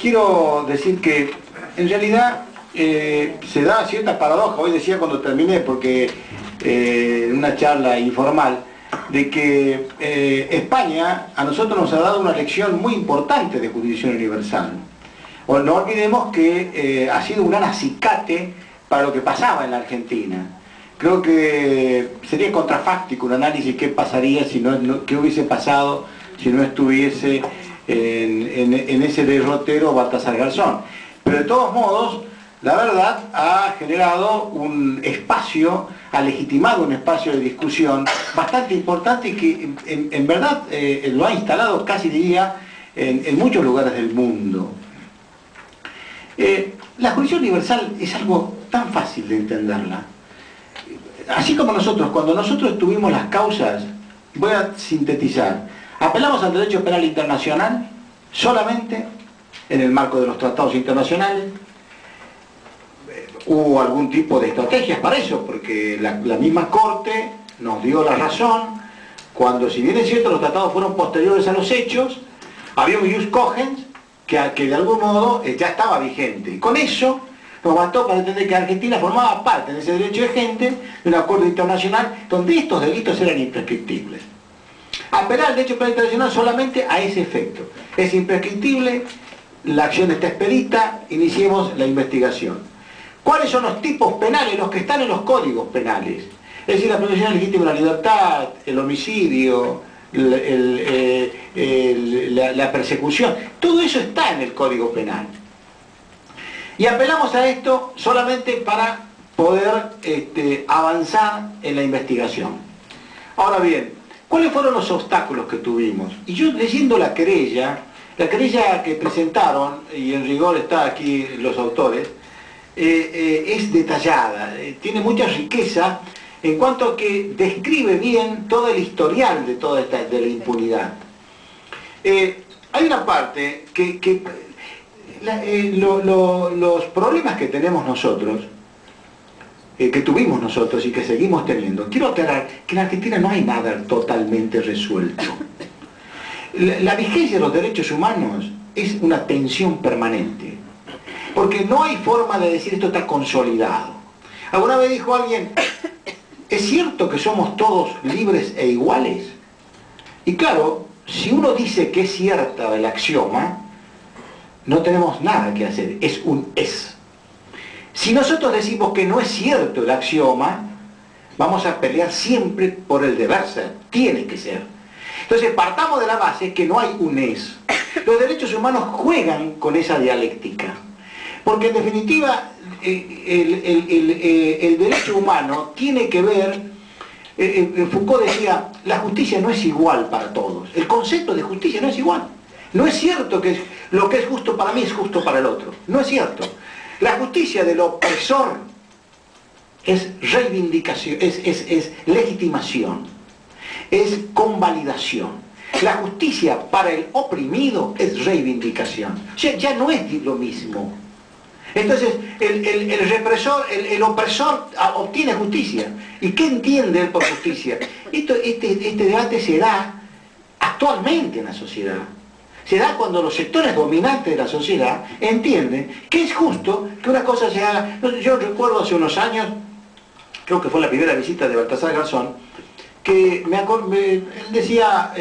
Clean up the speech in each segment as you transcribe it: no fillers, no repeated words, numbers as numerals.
quiero decir que en realidad se da cierta paradoja. Hoy decía cuando terminé, porque en una charla informal, de que España a nosotros nos ha dado una lección muy importante de jurisdicción universal. Bueno, no olvidemos que ha sido un gran acicate para lo que pasaba en la Argentina. Creo que sería contrafáctico un análisis qué pasaría si qué hubiese pasado si no estuviese en ese derrotero Baltasar Garzón. Pero de todos modos, la verdad ha generado un espacio, ha legitimado un espacio de discusión bastante importante y que en verdad lo ha instalado, casi diría, en muchos lugares del mundo. La jurisdicción universal es algo tan fácil de entenderla. Así como nosotros, cuando nosotros tuvimos las causas, voy a sintetizar, apelamos al derecho penal internacional solamente en el marco de los tratados internacionales. Hubo algún tipo de estrategias para eso, porque la misma Corte nos dio la razón cuando, si bien es cierto, los tratados fueron posteriores a los hechos, había un jus cogens que de algún modo ya estaba vigente. Y con eso nos bastó para entender que Argentina formaba parte de ese derecho de gente de un acuerdo internacional donde estos delitos eran imprescriptibles. Apelar al derecho penal internacional solamente a ese efecto. Es imprescriptible, la acción está expedita, iniciemos la investigación. ¿Cuáles son los tipos penales? Los que están en los códigos penales. Es decir, la protección legítima de la libertad, el homicidio, la persecución. Todo eso está en el Código Penal. Y apelamos a esto solamente para poder avanzar en la investigación. Ahora bien, ¿cuáles fueron los obstáculos que tuvimos? Y yo, leyendo la querella que presentaron, y en rigor está aquí los autores, es detallada, tiene mucha riqueza en cuanto a que describe bien todo el historial de toda de la impunidad. Hay una parte que los problemas que tenemos nosotros, que tuvimos nosotros y que seguimos teniendo, quiero aclarar que en Argentina no hay nada totalmente resuelto. La vigencia de los derechos humanos es una tensión permanente, porque no hay forma de decir esto está consolidado. Alguna vez dijo alguien, ¿es cierto que somos todos libres e iguales? Y claro, si uno dice que es cierta el axioma, no tenemos nada que hacer, es un es. Si nosotros decimos que no es cierto el axioma, vamos a pelear siempre por el deber ser, tiene que ser. Entonces partamos de la base que no hay un es. Los derechos humanos juegan con esa dialéctica, porque en definitiva el derecho humano tiene que ver, Foucault decía, la justicia no es igual para todos, el concepto de justicia no es igual. No es cierto que lo que es justo para mí es justo para el otro, no es cierto. La justicia del opresor es reivindicación, es legitimación, es convalidación. La justicia para el oprimido es reivindicación. O sea, ya no es lo mismo. Entonces, el represor, el opresor obtiene justicia. ¿Y qué entiende él por justicia? Este debate se da actualmente en la sociedad. Se da cuando los sectores dominantes de la sociedad entienden que es justo que una cosa se haga. Yo recuerdo hace unos años, creo que fue la primera visita de Baltasar Garzón, que él decía,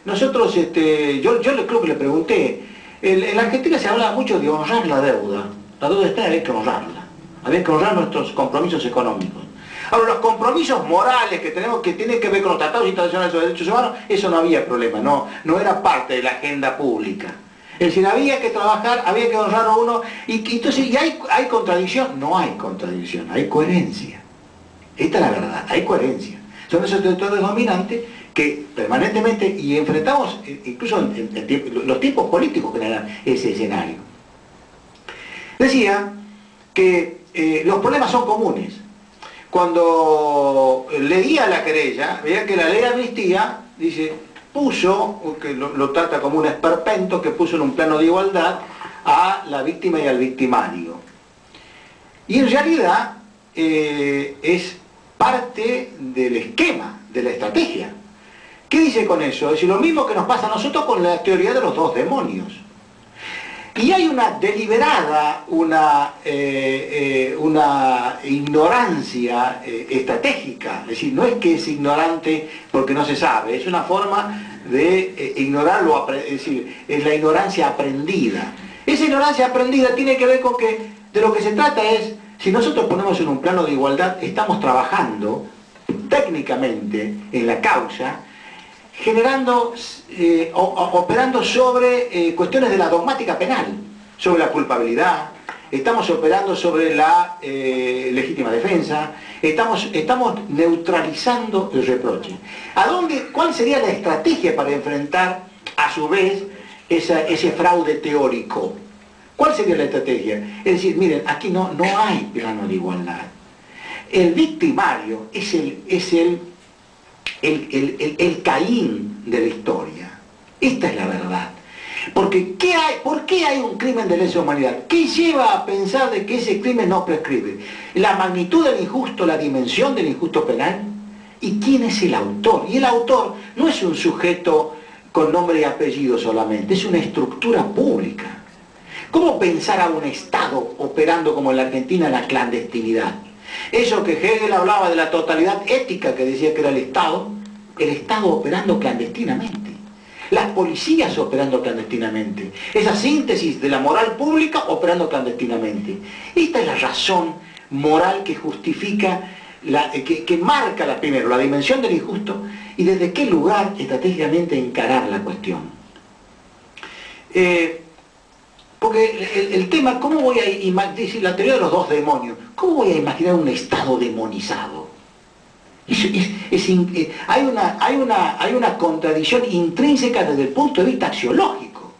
nosotros, yo creo que le pregunté, en la Argentina se hablaba mucho de honrar la deuda. La deuda está, había que honrarla, había que honrar nuestros compromisos económicos. Ahora, los compromisos morales que tenemos, que tienen que ver con los tratados internacionales sobre derechos humanos, eso no había problema, no era parte de la agenda pública. Es decir, había que trabajar, había que honrar a uno, y entonces, ¿y hay contradicción? No hay contradicción, hay coherencia. Esta es la verdad, hay coherencia. Son esos sectores dominantes que permanentemente, y enfrentamos incluso en los tiempos políticos que generan ese escenario. Decía que los problemas son comunes. Cuando leía la querella, veía que la ley de amnistía, dice, puso, que lo trata como un esperpento, que puso en un plano de igualdad a la víctima y al victimario. Y en realidad es parte del esquema, de la estrategia. ¿Qué dice con eso? Es decir, lo mismo que nos pasa a nosotros con la teoría de los dos demonios. Y hay una deliberada, una ignorancia estratégica, es decir, no es que es ignorante porque no se sabe, es una forma de ignorarlo, es decir, es la ignorancia aprendida. Esa ignorancia aprendida tiene que ver con que de lo que se trata es, si nosotros ponemos en un plano de igualdad, estamos trabajando técnicamente en la causa, generando, operando sobre cuestiones de la dogmática penal, sobre la culpabilidad, estamos operando sobre la legítima defensa, estamos neutralizando el reproche. ¿Cuál sería la estrategia para enfrentar, a su vez, ese fraude teórico? ¿Cuál sería la estrategia? Es decir, miren, aquí no hay plano de igualdad. El victimario es el Caín de la historia. Esta es la verdad. Porque ¿por qué hay un crimen de lesa humanidad? ¿Qué lleva a pensar de que ese crimen no prescribe? ¿La magnitud del injusto, la dimensión del injusto penal? ¿Y quién es el autor? Y el autor no es un sujeto con nombre y apellido solamente, es una estructura pública. ¿Cómo pensar a un Estado operando como en la Argentina en la clandestinidad? Eso que Hegel hablaba de la totalidad ética que decía que era el Estado operando clandestinamente, las policías operando clandestinamente, esa síntesis de la moral pública operando clandestinamente. Esta es la razón moral que justifica, que marca primero la dimensión del injusto y desde qué lugar estratégicamente encarar la cuestión. Porque el tema, ¿cómo voy a imaginar, la teoría de los dos demonios, ¿cómo voy a imaginar un Estado demonizado? Hay una contradicción intrínseca desde el punto de vista axiológico.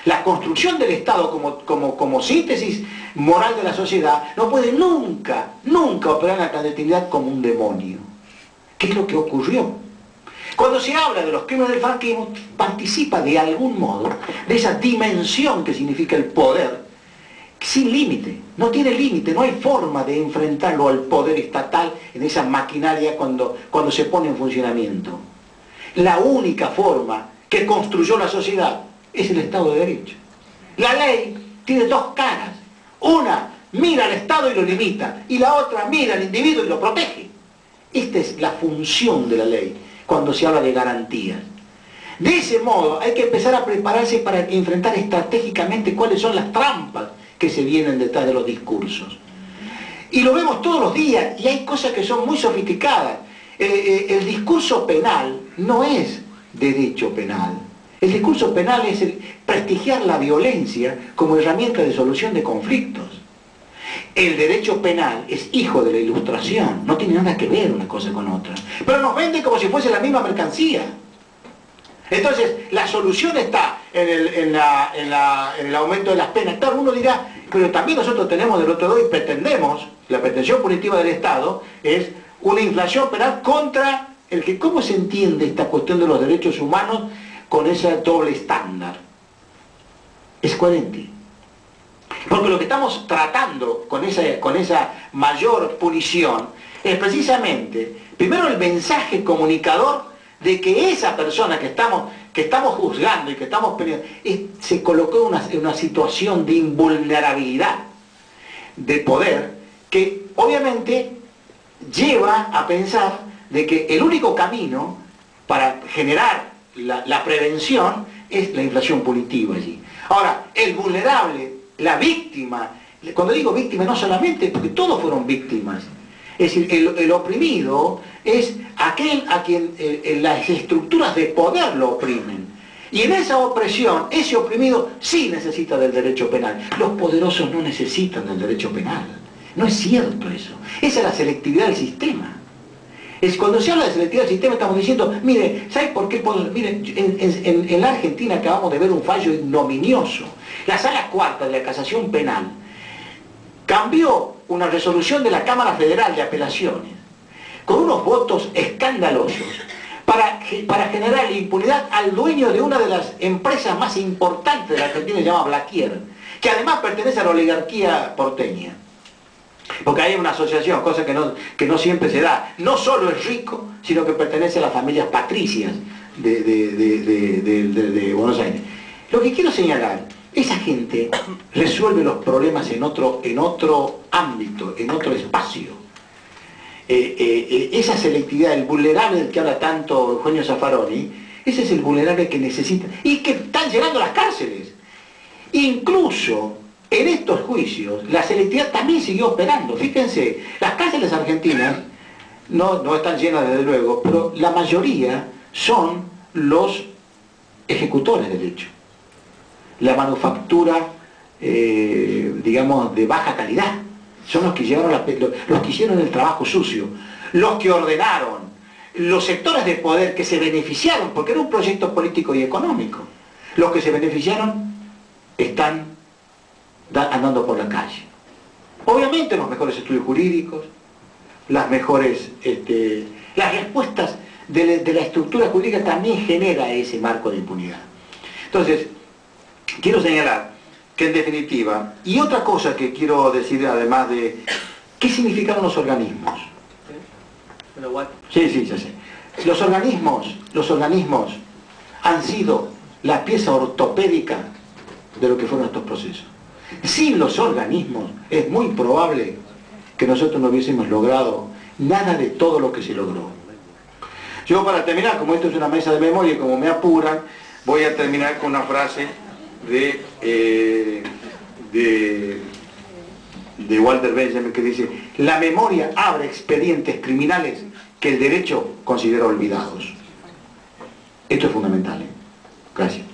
La construcción del Estado como síntesis moral de la sociedad no puede nunca operar en la clandestinidad como un demonio. ¿Qué es lo que ocurrió? Cuando se habla de los crímenes del franquismo, participa de algún modo de esa dimensión que significa el poder, sin límite, no tiene límite, no hay forma de enfrentarlo al poder estatal en esa maquinaria cuando se pone en funcionamiento. La única forma que construyó la sociedad es el Estado de Derecho. La ley tiene dos caras, una mira al Estado y lo limita, y la otra mira al individuo y lo protege. Esta es la función de la ley cuando se habla de garantías. De ese modo hay que empezar a prepararse para enfrentar estratégicamente cuáles son las trampas que se vienen detrás de los discursos. Y lo vemos todos los días, y hay cosas que son muy sofisticadas. El discurso penal no es derecho penal. El discurso penal es prestigiar la violencia como herramienta de solución de conflictos. El derecho penal es hijo de la Ilustración, no tiene nada que ver una cosa con otra. Pero nos vende como si fuese la misma mercancía. Entonces, la solución está en el aumento de las penas. Claro, uno dirá, pero también nosotros tenemos del otro lado y pretendemos, la pretensión punitiva del Estado es una inflación penal contra el que... ¿Cómo se entiende esta cuestión de los derechos humanos con ese doble estándar? Es coherente. Porque lo que estamos tratando con esa mayor punición es precisamente, primero, el mensaje comunicador de que esa persona que estamos juzgando y que estamos peleando, se colocó en una situación de invulnerabilidad, de poder, que obviamente lleva a pensar de que el único camino para generar la prevención es la inflación punitiva allí. Ahora, el vulnerable, la víctima, cuando digo víctima no solamente porque todos fueron víctimas, es decir, el oprimido es aquel a quien las estructuras de poder lo oprimen. Y en esa opresión, ese oprimido sí necesita del derecho penal. Los poderosos no necesitan del derecho penal. No es cierto eso. Esa es la selectividad del sistema. Cuando se habla de selectividad del sistema estamos diciendo, mire, ¿sabe por qué? Mire, en la Argentina acabamos de ver un fallo ignominioso. La Sala Cuarta de la Casación Penal cambió una resolución de la Cámara Federal de Apelaciones con unos votos escandalosos para generar impunidad al dueño de una de las empresas más importantes de la Argentina, se llama Blaquier, que además pertenece a la oligarquía porteña. Porque hay una asociación, cosa que no siempre se da. No solo es rico, sino que pertenece a las familias patricias de Buenos Aires. Lo que quiero señalar, esa gente resuelve los problemas en otro ámbito, en otro espacio. Esa selectividad, el vulnerable del que habla tanto Eugenio Zaffaroni, ese es el vulnerable que necesita, y que están llegando a las cárceles. Incluso en estos juicios, la selectividad también siguió operando. Fíjense, las cárceles argentinas no están llenas desde luego, pero la mayoría son los ejecutores del hecho. La manufactura, digamos, de baja calidad. Son los que llevaron los que hicieron el trabajo sucio, los que ordenaron, los sectores de poder que se beneficiaron, porque era un proyecto político y económico. Los que se beneficiaron están andando por la calle. Obviamente los mejores estudios jurídicos, las mejores, las respuestas de la estructura jurídica también genera ese marco de impunidad. Entonces, quiero señalar que en definitiva, y otra cosa que quiero decir además de, ¿qué significaron los organismos? Sí, ya sé. Los organismos han sido la pieza ortopédica de lo que fueron estos procesos. Sin los organismos es muy probable que nosotros no hubiésemos logrado nada de todo lo que se logró. Yo, para terminar, como esto es una mesa de memoria y como me apuran, voy a terminar con una frase de Walter Benjamin, que dice: la memoria abre expedientes criminales que el derecho considera olvidados. Esto es fundamental, ¿eh? Gracias.